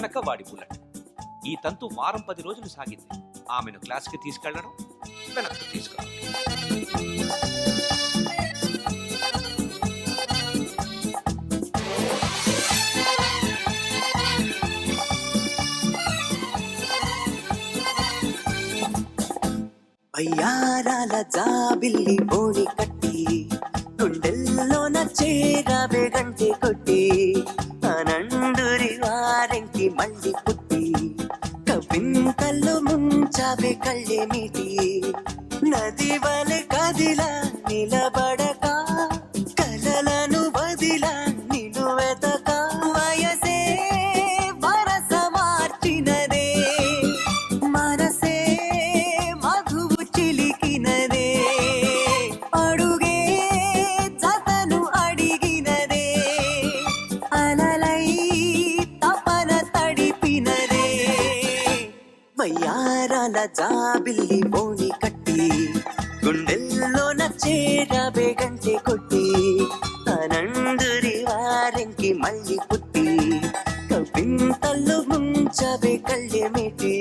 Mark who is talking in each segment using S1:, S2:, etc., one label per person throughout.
S1: నడక వాడి బుల్లెట్. ఈ తంతు వారం 10 రోజులు సాగింది. ఆమెను క్లాస్కి తీసుకెళ్లడం, వెనక్కి తీసుకురావడం.
S2: అయ్యారాల జాబిల్లి బోడి కట్టి గుండెల్లోన చేరావే గంటె కొట్టి అనండురి వారెంకి మళ్ళీ పుట్టి కవింతల్లో ముంచావే కళ్ళే నీటి నది వలె కదిలా నిలబడక కలలను వదిలా నిన్ను వెతక వయసే వరస మార్చినదే మనసే మధువు చిలికినదే అడుగే జతను అడిగినదే అలలై తపన తడిపినదే వయ్యారాల జాబిల్లి బోని కట్టి గుండెల్లోన చేరావే గంటె కొట్టి అనందురి వారెంకి మళ్ళీ పుట్టి కవింతల్లో ముంచవే కళ్ళె మేటి.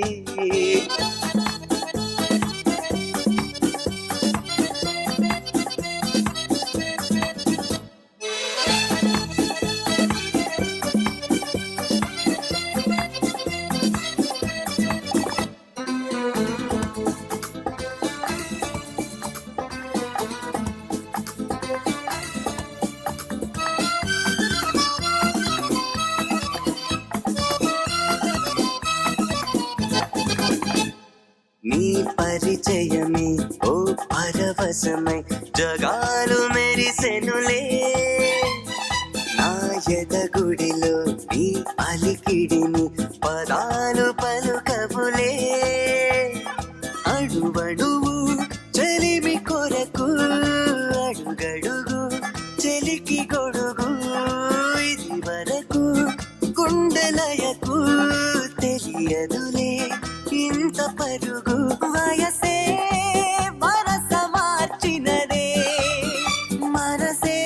S2: నీ పరిచయమే ఓ పరవశమై జగాలు మెరిసెనులే నా ఎదగుడిలో నీ అలికిడిని పదాలు పలుకవులే అడువడువు చెలిమి కొరకు అడుగడుగు చెలికి గొడుగు ఇది వరకు గుండెలయకు తెలియదులే ఇంత పరుగు వయసే వరస మార్చినదే మనసే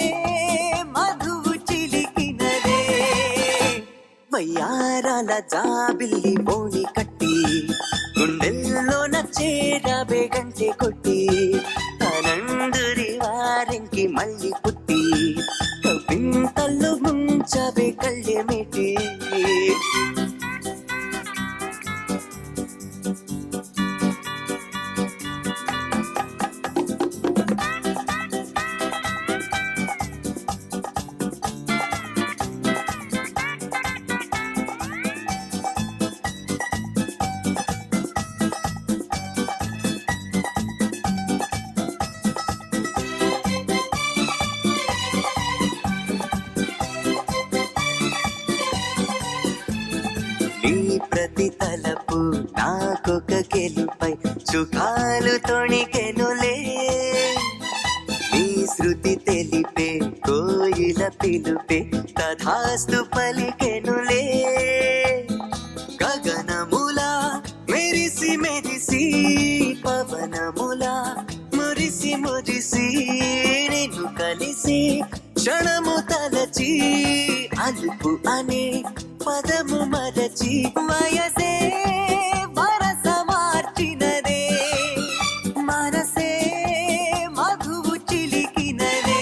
S2: మధువు చిలికినదే వయ్యారాల జాబిల్లి బోని కట్టి గుండెల్లోన చేరావే గంటె కొట్టి అనందురి వారెంకి మళ్ళీ పుట్టి కవింతల్లో ముంచవే కళ్ళె మేటి. నీ ప్రతి తలపు నాకొక గెలుపై సుఖాలు తొణికెనులే నీ శృతి తెలిపే కోయిల పిలుపే తథాస్తు పలికెనులే గగనములా మెరిసి మెరిసి పవనములా మురిసి మురిసి నిన్ను కలిసి క్షణము తలచి అలుపు అనే పదము మరచి వయసే వరస మార్చినదే మనసే మధువు చిలికినదే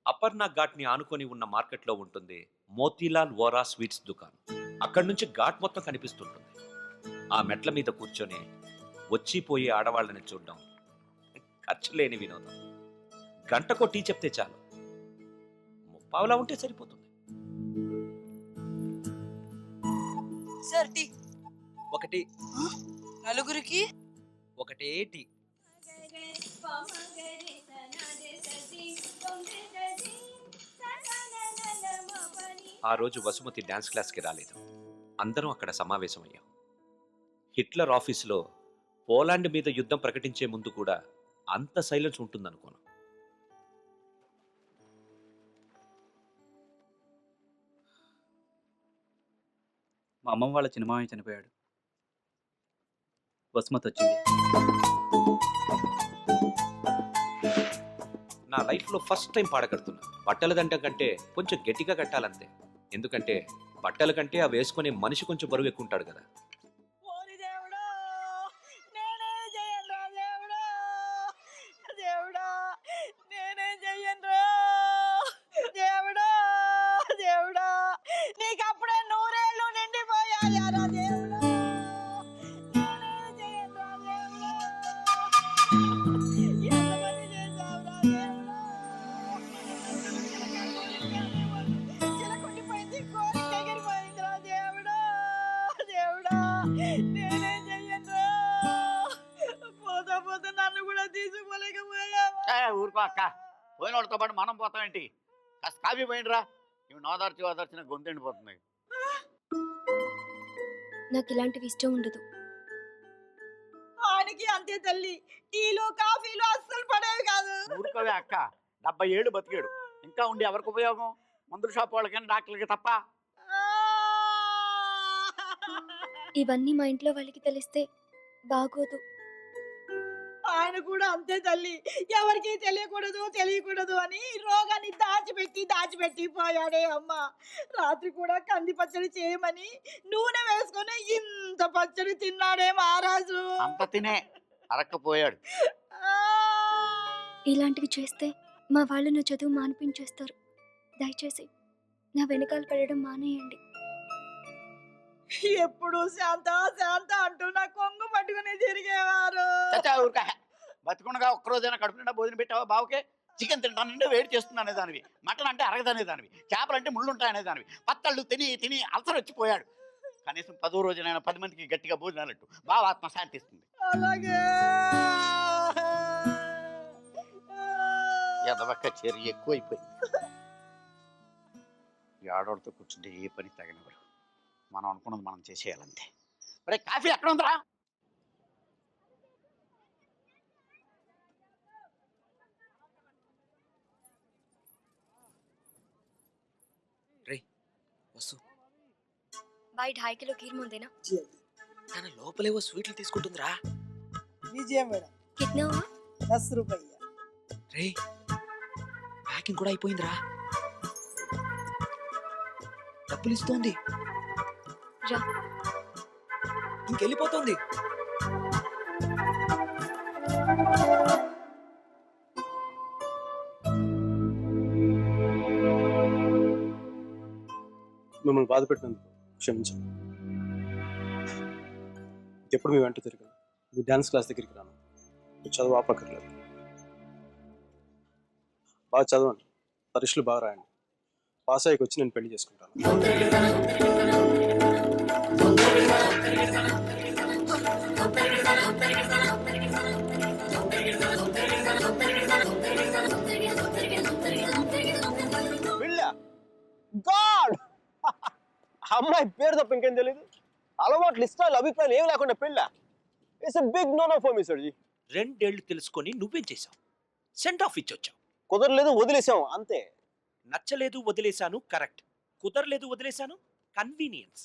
S1: అపర్ణ ఘాట్ ని ఆనుకొని ఉన్న మార్కెట్లో ఉంటుంది మోతీలాల్ వోరా స్వీట్స్ దుకాణం. అక్కడి నుంచి ఘాట్ మొత్తం కనిపిస్తుంటుంది. ఆ మెట్ల మీద కూర్చొని వచ్చిపోయే ఆడవాళ్ళని చూడడం ఖర్చు లేని వినోదం. గంటకో టీ చెప్తే చాలు, ముప్పావులా ఉంటే సరిపోతుంది.
S3: సార్ టీ
S4: ఒకటి
S3: నలుగురికి
S4: ఒకటే టీ.
S1: ఆ రోజు వసుమతి డాన్స్ క్లాస్కి రాలేదు. అందరం అక్కడ సమావేశమయ్యాం. హిట్లర్ ఆఫీసులో పోలాండ్ మీద యుద్ధం ప్రకటించే ముందు కూడా అంత సైలెన్స్ ఉంటుందనుకోను.
S4: మా అమ్మమ్మ వాళ్ళ చిన్నమామయ్య చనిపోయాడు. వసుమతి వచ్చింది.
S1: నా లైఫ్లో ఫస్ట్ టైం పాడ కడుతున్నా. బట్టల దండ కంటే కొంచెం గట్టిగా కట్టాలంతే. ఎందుకంటే బట్టల కంటే అవి వేసుకునే మనిషి కొంచెం బరువు ఎక్కువ ఉంటాడు కదా.
S3: ఓరి దేవుడా, నేనే చెయ్యనురా దేవుడా, దేవుడా, నేనే చెయ్యనురా దేవుడా, దేవుడా, నీకు అప్పుడే 100 ఏళ్ళు నిండిపోయాయారా దేవుడా, నేనే చెయ్యనురా దేవుడా, ఎంత పని చేశావురా దేవుడా, చిలకొండిపోయింది, కోరిక ఎగిరిపోయిందిరా దేవుడా, దేవుడా, నేనే చెయ్యనురా, పోతా పోతా నన్ను కూడా తీసుకోలేకపోయావా.
S5: ఊరుకో అక్క, పోయిన వాళ్ళతో పాటు మనం పోతామేంటి? కాస్త కాఫీ పోయిండ్రా. ఇవి నోదార్చి ఓదార్చిన గొంతు ఎండిపోతుంది.
S6: నాకు ఇలాంటివి ఇష్టం ఉండదు.
S3: ఆయనకి అంతే తల్లి, టీలు కాఫీలు అస్సలు పడేవి కాదు.
S5: ఊరుకోవే అక్క, 70 ఏళ్ళు బతికాడు. ఇంకా ఉండి ఎవరికి ఉపయోగం? మందుల షాప్ వాళ్ళకైనా డాక్టర్లకి తప్ప.
S6: ఇవన్నీ మా ఇంట్లో వాళ్ళకి తెలిస్తే బాగోదు.
S3: ఆయన కూడా అంతే తల్లి, ఎవరికి తెలియకూడదు అని రోగాన్ని దాచిపెట్టి పోయాడే అమ్మ. రాత్రి కూడా కంది పచ్చడి చేయమని నూనె వేసుకొని ఇంత పచ్చడి తిన్నాడే మహారాజు.
S5: అంత తినే అరక్కపోయాడు.
S6: ఇలాంటివి చేస్తే మా వాళ్ళు నా చదువు మానిపించేస్తారు. దయచేసి నా వెనకాల పడడం మానేయండి.
S3: ఎప్పుడు శాంత అంటూ నా కొంగు పట్టుకుని తిరిగేవారు.
S5: చచ్చా ఊరుక. బతికుండగా ఒక్కరోజైనా కడుపు నిండా భోజనం పెట్టావా బావుకే? చికెన్ తింటానంటే వేడి చేస్తుంది అనేదానివి, మటన్ అంటే అరగదనేదానివి, చేపలంటే ముళ్ళు ఉంటాయనేదానివి. పత్తళ్ళు తిని అల్సర్ వచ్చిపోయాడు. కనీసం 10వ రోజునైనా 10 మందికి గట్టిగా భోజనాలట్టు బాగా ఆత్మ శాంతిస్తుంది.
S3: అలాగే
S5: ఎదవక్క చర్య ఎక్కువైపోయింది. ఈ ఆడవాళ్ళతో కూర్చుంటే ఏ పని తగినవారు. మనం అనుకున్నది మనం చేసేయాలంతే. మరి కాఫీ ఎక్కడ ఉందిరా?
S4: వసు,
S6: బాయ్ 2.5 కిలో ఖీర్ ముందేనా?
S4: తన లోపలేవో స్వీట్లు తీసుకుంటుందిరా.
S3: విజయ మేడం
S6: కిత్నా హువా?
S3: 10 రూపాయలు.
S4: రే, ప్యాకింగ్ కూడా అయిపోయిందిరా. డబ్బులు ఇస్తోంది,
S6: రా.
S4: ఇంకెళ్ళిపోతుంది.
S7: మిమ్మల్ని బాధ పెట్టినందుకు క్షమించండి. ఎప్పుడు మీ వెంట తిరిగాను, మీ డ్యాన్స్ క్లాస్ దగ్గరికి రాను. మీరు చదువు ఆపక్కర్లేదు. బాగా చదవండి, పరీక్షలు బాగా రాయండి. పాస్ అయ్యకి వచ్చి నేను పెళ్లి చేసుకుంటాను.
S8: గాడ్, అమ్మాయి పేరు తప్ప ఇంకేం తెలియదు. అలవాట్లు, ఇష్టాలు, అభిప్రాయాలు ఏమి లేకుండా పెళ్ళ. It's a big no no for me సర్జీ.
S1: 2 ఏళ్ళు తెలుసుకొని నువ్వేం చేశావు? Send off ఇచ్చొచ్చావు.
S8: కుదరలేదు, వదిలేసాం అంతే.
S1: నచ్చలేదు, వదిలేశాను, కరెక్ట్. కుదరలేదు, వదిలేశాను, కన్వీనియన్స్.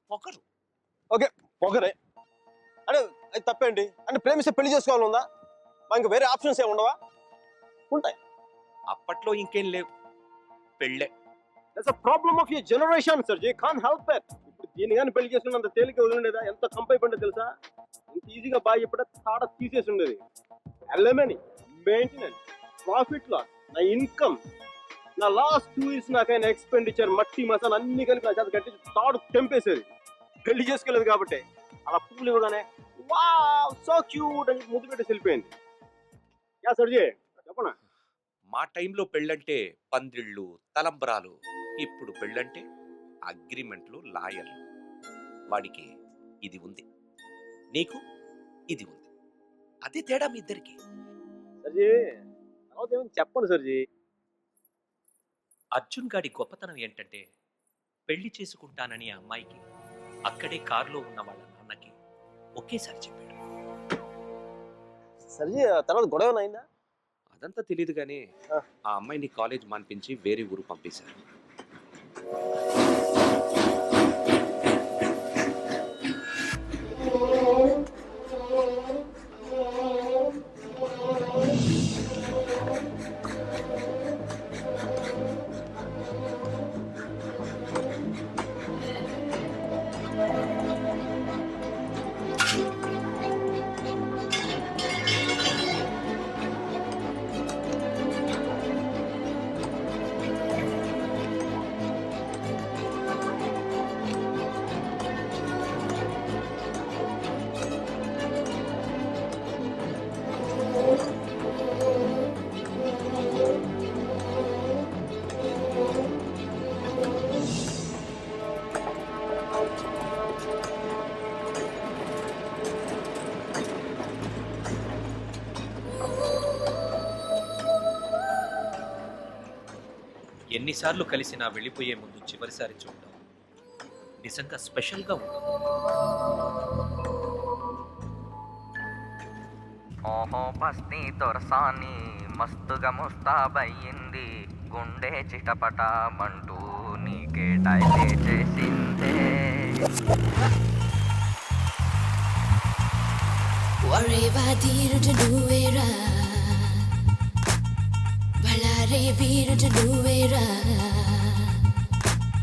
S1: ఒకరు
S8: పొగరే అంటే అది తప్పేంటి? అంటే ప్రేమిస్తే పెళ్లి చేసుకోవాలి ఉందా? ఇంకా వేరే ఆప్షన్స్ ఏమి ఉండవా? ఉంటాయి.
S1: అప్పట్లో ఇంకేం లేవు, పెళ్ళే.
S8: That's a problem of your generation సర్జీ. Can't help it. ఇప్పుడు దీన్ని కానీ పెళ్లి చేసుకున్నంత తేలిక వదిలిండేదా? ఎంత కంపైపోయిందో తెలుసా? ఇంత ఈజీగా బాగా ఇప్పుడు తాడ తీసేసి ఉండేది. ఎలమనీ, మెయింటెనెన్స్, ప్రాఫిట్ లాస్, నా ఇన్కమ్, నా లాస్ట్ 2 years నాకైనా ఎక్స్పెండిచర్, మట్టి మసాలా అన్ని కలిపి నా చేత కట్టి తాడు తెంపేసేది. పెళ్లి చేసుకోలేదు కాబట్టి అలా పువ్వులు ఇవ్వగానే వావ్ సో క్యూట్ అని ముద్దు పెట్టి వెళ్ళిపోయింది. యా సర్జీ చెప్పనా?
S1: మా టైంలో పెళ్ళంటే పందిళ్ళు, తలంబ్రాలు. ఇప్పుడు పెళ్ళంటే అగ్రిమెంట్లు, లాయర్లు. వాడికి ఇది ఉంది, నీకు ఇది ఉంది. అదే తేడా మీ ఇద్దరికి.
S8: సర్జీ తర్వాత ఏమైనా చెప్పండి సర్జీ.
S1: అర్జున్ గాడి గొప్పతనం ఏంటంటే పెళ్లి చేసుకుంటానని ఆ అమ్మాయికి అక్కడే కారులో ఉన్న వాళ్ళ నాన్నకి ఒకేసారి చెప్పాడు.
S8: సర్జీ తర్వాత గొడవ అయిందా?
S1: అదంతా తెలియదు కానీ ఆ అమ్మాయిని కాలేజ్ మాన్పించి వేరే ఊరు పంపేశారు. ఎన్నిసార్లు కలిసినా వెళ్ళిపోయే ముందు చివరిసారి చూడటం నిజంగా స్పెషల్గా ఉంటుంది.
S9: ఓహో బస్తీ దొరసాని మస్తుగా ముస్తాబయ్యింది, గుండె చిటపటమంటూ నీకే డైలే చేసిందే.
S10: వరేవా తీరుడు నువ్వేరా, బళారే వీరుడు నువ్వేరా.